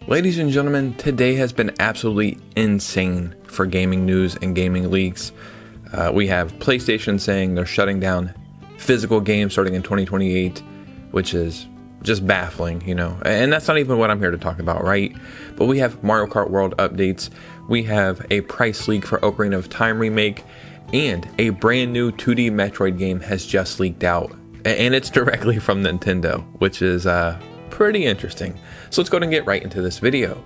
Ladies and gentlemen, today has been absolutely insane for gaming news and gaming leaks. We have PlayStation saying they're shutting down physical games starting in 2028, which is just baffling, you know. And that's not even what I'm here to talk about, right? But we have Mario Kart World updates. We have a price leak for Ocarina of Time Remake, and a brand new 2D Metroid game has just leaked out. And it's directly from Nintendo, which is pretty interesting. So let's go ahead and get right into this video.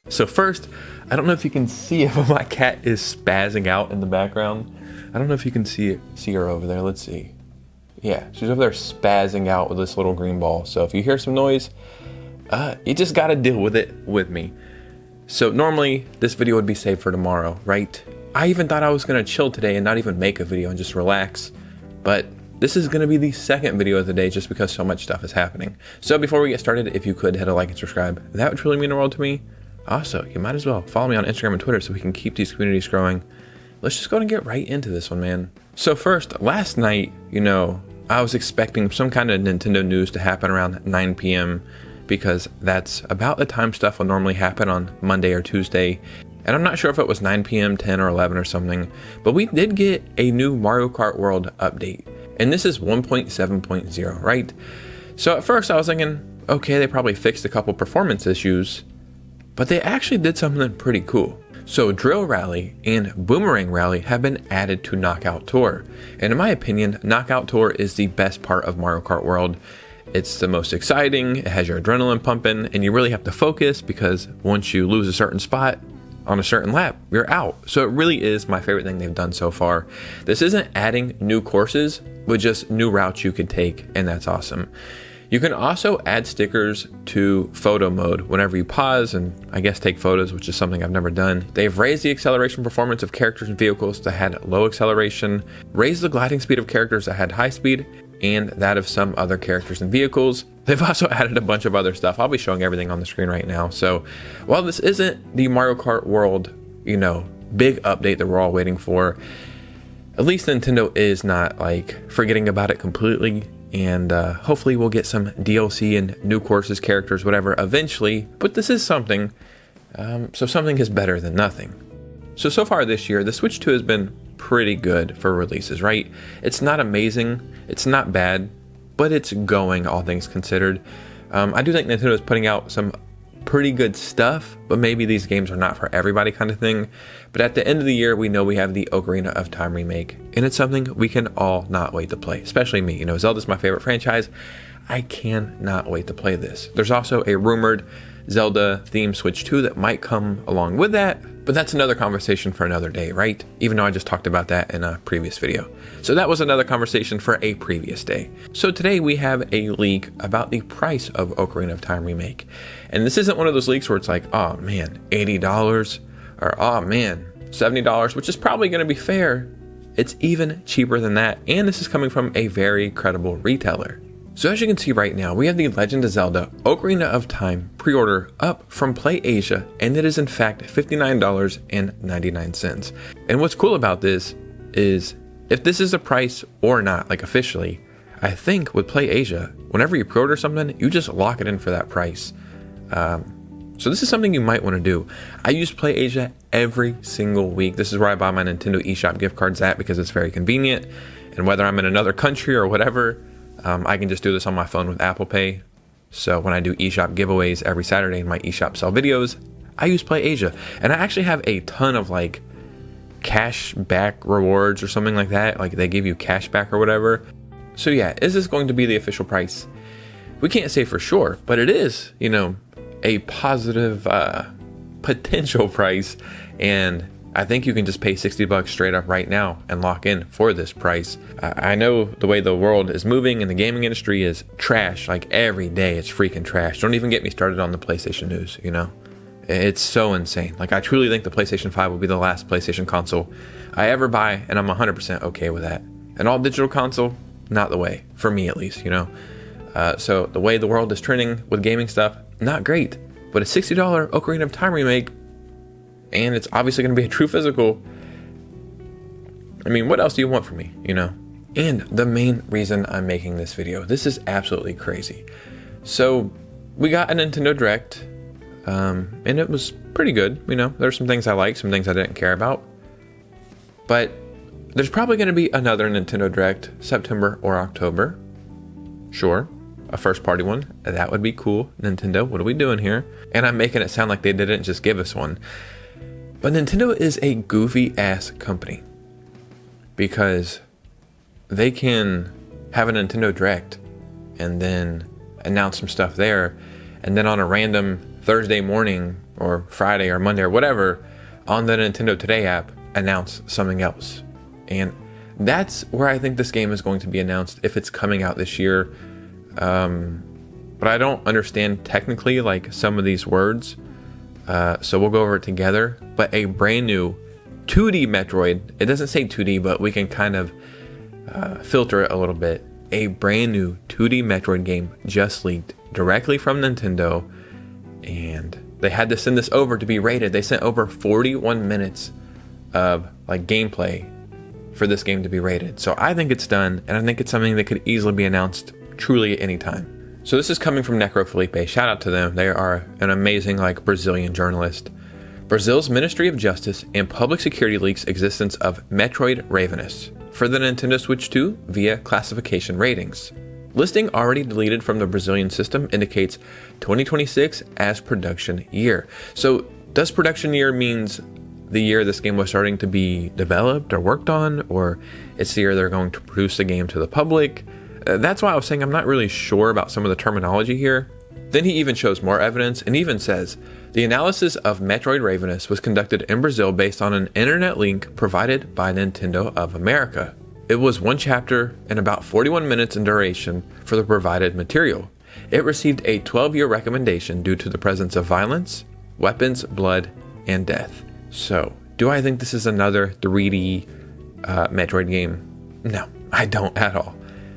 So first, I don't know if you can see if my cat is spazzing out in the background. I don't know if you can see her over there. Let's see. Yeah, she's over there spazzing out with this little green ball. So if you hear some noise, you just gotta deal with it with me. So normally this video would be saved for tomorrow, right? I even thought I was gonna chill today and not even make a video and just relax, but this is gonna be the second video of the day just because so much stuff is happening. So before we get started, if you could hit a like and subscribe, that would truly mean the world to me. Also, you might as well follow me on Instagram and Twitter so we can keep these communities growing. Let's just go and get right into this one, man. So first, last night, you know, I was expecting some kind of Nintendo news to happen around 9 p.m. because that's about the time stuff will normally happen on Monday or Tuesday. And I'm not sure if it was 9 p.m., 10 or 11 or something, but we did get a new Mario Kart World update. And this is 1.7.0, right? So at first I was thinking, okay, they probably fixed a couple performance issues, but they actually did something pretty cool. So Drill Rally and Boomerang Rally have been added to Knockout Tour. And in my opinion, Knockout Tour is the best part of Mario Kart World. It's the most exciting, it has your adrenaline pumping, and you really have to focus because once you lose a certain spot on a certain lap, you're out. So it really is my favorite thing they've done so far. This isn't adding new courses, but just new routes you could take, and that's awesome. You can also add stickers to photo mode whenever you pause and I guess take photos, which is something I've never done. They've raised the acceleration performance of characters and vehicles that had low acceleration, raised the gliding speed of characters that had high speed, and that of some other characters and vehicles. They've also added a bunch of other stuff. I'll be showing everything on the screen right now. So while this isn't the Mario Kart World, you know, big update that we're all waiting for, at least Nintendo is not like forgetting about it completely. And hopefully we'll get some DLC and new courses, characters, whatever eventually. But this is something, so something is better than nothing. So far this year, the Switch 2 has been pretty good for releases, right? It's not amazing, it's not bad, but it's going, all things considered. I do think Nintendo is putting out some pretty good stuff, but maybe these games are not for everybody kind of thing. But at the end of the year, we know we have the Ocarina of Time remake, and it's something we can all not wait to play, especially me. You know, Zelda's my favorite franchise. I cannot wait to play this. There's also a rumored Zelda themed Switch 2 that might come along with that, but that's another conversation for another day, right? Even though I just talked about that in a previous video. So that was another conversation for a previous day. So today we have a leak about the price of Ocarina of Time Remake. And this isn't one of those leaks where it's like, oh man, $80 or oh man, $70, which is probably going to be fair. It's even cheaper than that. And this is coming from a very credible retailer. So as you can see right now, we have the Legend of Zelda Ocarina of Time pre-order up from Play Asia, and it is in fact $59.99. And what's cool about this is if this is the price or not, like officially, I think with Play Asia, whenever you pre-order something, you just lock it in for that price. So this is something you might want to do. I use Play Asia every single week. This is where I buy my Nintendo eShop gift cards at because it's very convenient. And whether I'm in another country or whatever, I can just do this on my phone with Apple Pay. So when I do eShop giveaways every Saturday in my eShop sell videos, I use Play Asia. And I actually have a ton of like cash back rewards or something like that. Like they give you cash back or whatever. So yeah, is this going to be the official price? We can't say for sure, but it is, you know, a positive potential price. And I think you can just pay $60 straight up right now and lock in for this price. I know the way the world is moving and the gaming industry is trash. Like every day it's freaking trash. Don't even get me started on the PlayStation news, you know? It's so insane. Like I truly think the PlayStation 5 will be the last PlayStation console I ever buy, and I'm 100% okay with that. An all digital console, not the way, for me at least, you know? So the way the world is trending with gaming stuff, not great. But a $60 Ocarina of Time remake, and it's obviously going to be a true physical. I mean, what else do you want from me, you know? And the main reason I'm making this video, this is absolutely crazy. So we got a Nintendo Direct, and it was pretty good. You know, there's some things I liked, some things I didn't care about. But there's probably going to be another Nintendo Direct, September or October. Sure, a first party one. That would be cool. Nintendo, what are we doing here? And I'm making it sound like they didn't just give us one. But Nintendo is a goofy ass company, because they can have a Nintendo Direct and then announce some stuff there, and then on a random Thursday morning or Friday or Monday or whatever on the Nintendo Today app announce something else. And that's where I think this game is going to be announced, if it's coming out this year. But I don't understand technically like some of these words, so we'll go over it together. But a brand new 2D Metroid, it doesn't say 2D, but we can kind of filter it a little bit. A brand new 2D Metroid game just leaked directly from Nintendo, and they had to send this over to be rated. They sent over 41 minutes of like gameplay for this game to be rated. So I think it's done, and I think it's something that could easily be announced truly at any time. So this is coming from Necro Felipe. Shout out to them. They are an amazing like Brazilian journalist. Brazil's Ministry of Justice and Public Security leaks existence of Metroid Ravenous for the Nintendo Switch 2 via classification ratings. Listing already deleted from the Brazilian system indicates 2026 as production year. So does production year means the year this game was starting to be developed or worked on, or it's the year they're going to produce the game to the public? That's why I was saying I'm not really sure about some of the terminology here. Then he even shows more evidence and even says, the analysis of Metroid Ravenous was conducted in Brazil based on an internet link provided by Nintendo of America. It was one chapter and about 41 minutes in duration for the provided material. It received a 12-year recommendation due to the presence of violence, weapons, blood, and death. So, do I think this is another 3D Metroid game? No, I don't at all.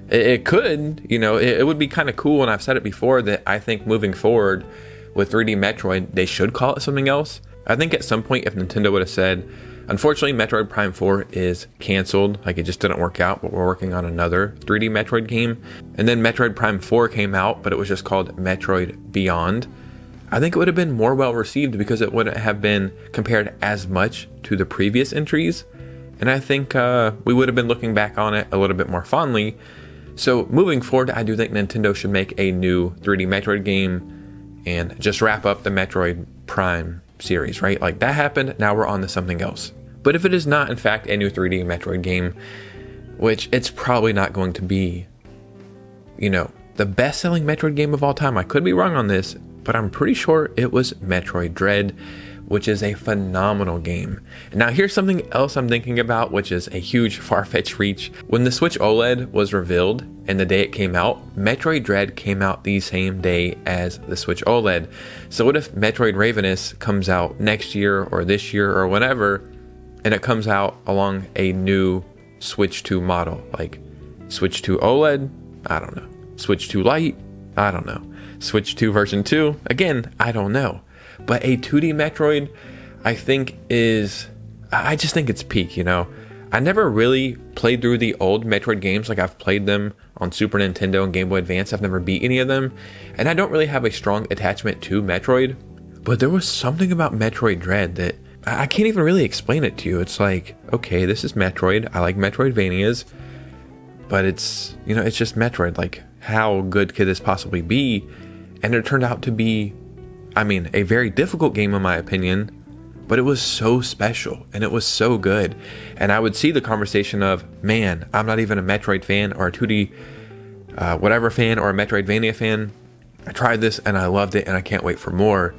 It could, you know, it would be kind of cool, and I've said it before that I think moving forward with 3D Metroid, they should call it something else. I think at some point if Nintendo would have said, unfortunately Metroid Prime 4 is canceled, like it just didn't work out, but we're working on another 3D Metroid game, and then Metroid Prime 4 came out, but it was just called Metroid Beyond, I think it would have been more well received because it wouldn't have been compared as much to the previous entries, and I think we would have been looking back on it a little bit more fondly. So moving forward, I do think Nintendo should make a new 3D Metroid game and just wrap up the Metroid Prime series, right? Like that happened, now we're on to something else. But if it is not in fact a new 3D Metroid game, which it's probably not going to be, you know, the best-selling Metroid game of all time, I could be wrong on this, but I'm pretty sure it was Metroid Dread, which is a phenomenal game. Now here's something else I'm thinking about, which is a huge far-fetched reach. When the Switch OLED was revealed and the day it came out, Metroid Dread came out the same day as the Switch OLED. So what if Metroid Ravenous comes out next year or this year or whenever, and it comes out along a new Switch 2 model, like Switch 2 OLED? I don't know. Switch 2 Lite? I don't know. Switch 2 version 2? Again, I don't know. But a 2D Metroid, I just think it's peak, you know. I never really played through the old Metroid games, like I've played them on Super Nintendo and Game Boy Advance. I've never beat any of them, and I don't really have a strong attachment to Metroid. But there was something about Metroid Dread that I can't even really explain it to you. It's like, okay, this is Metroid. I like Metroidvanias, but it's, you know, it's just Metroid. Like, how good could this possibly be? And it turned out to be, I mean, a very difficult game in my opinion, but it was so special and it was so good. And I would see the conversation of, man, I'm not even a Metroid fan or a 2D whatever fan or a Metroidvania fan. I tried this and I loved it and I can't wait for more.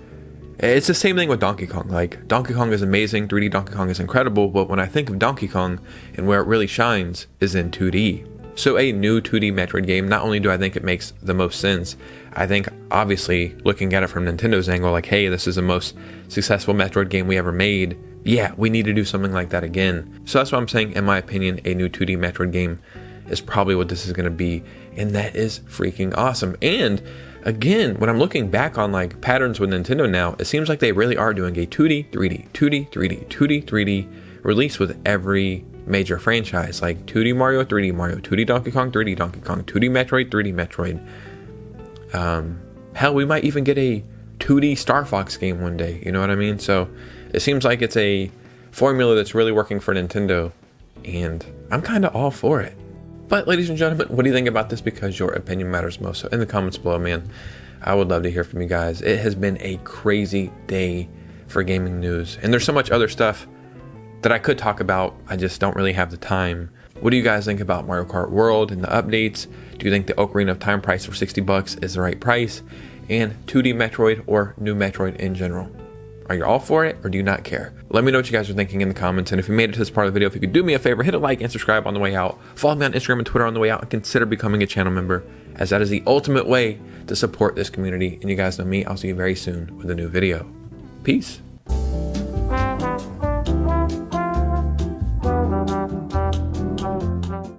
It's the same thing with Donkey Kong. Like, Donkey Kong is amazing, 3D Donkey Kong is incredible, but when I think of Donkey Kong and where it really shines is in 2D. So a new 2D Metroid game, not only do I think it makes the most sense, I think obviously looking at it from Nintendo's angle, like, hey, this is the most successful Metroid game we ever made. Yeah, we need to do something like that again. So that's what I'm saying, in my opinion, a new 2D Metroid game is probably what this is going to be. And that is freaking awesome. And again, when I'm looking back on like patterns with Nintendo now, it seems like they really are doing a 2D, 3D, 2D, 3D, 2D, 3D release with every major franchise like 2D Mario, 3D Mario, 2D Donkey Kong, 3D Donkey Kong, 2D Metroid, 3D Metroid. Hell, we might even get a 2D Star Fox game one day, you know what I mean? So it seems like it's a formula that's really working for Nintendo, and I'm kind of all for it. But ladies and gentlemen, what do you think about this? Because your opinion matters most. So in the comments below, man, I would love to hear from you guys. It has been a crazy day for gaming news, and there's so much other stuff that I could talk about. I just don't really have the time. What do you guys think about Mario Kart World and the updates? Do you think the Ocarina of Time price for $60 is the right price? And 2D Metroid or new Metroid in general? Are you all for it or do you not care? Let me know what you guys are thinking in the comments. And if you made it to this part of the video, if you could do me a favor, hit a like and subscribe on the way out. Follow me on Instagram and Twitter on the way out, and consider becoming a channel member, as that is the ultimate way to support this community. And you guys know me, I'll see you very soon with a new video. Peace.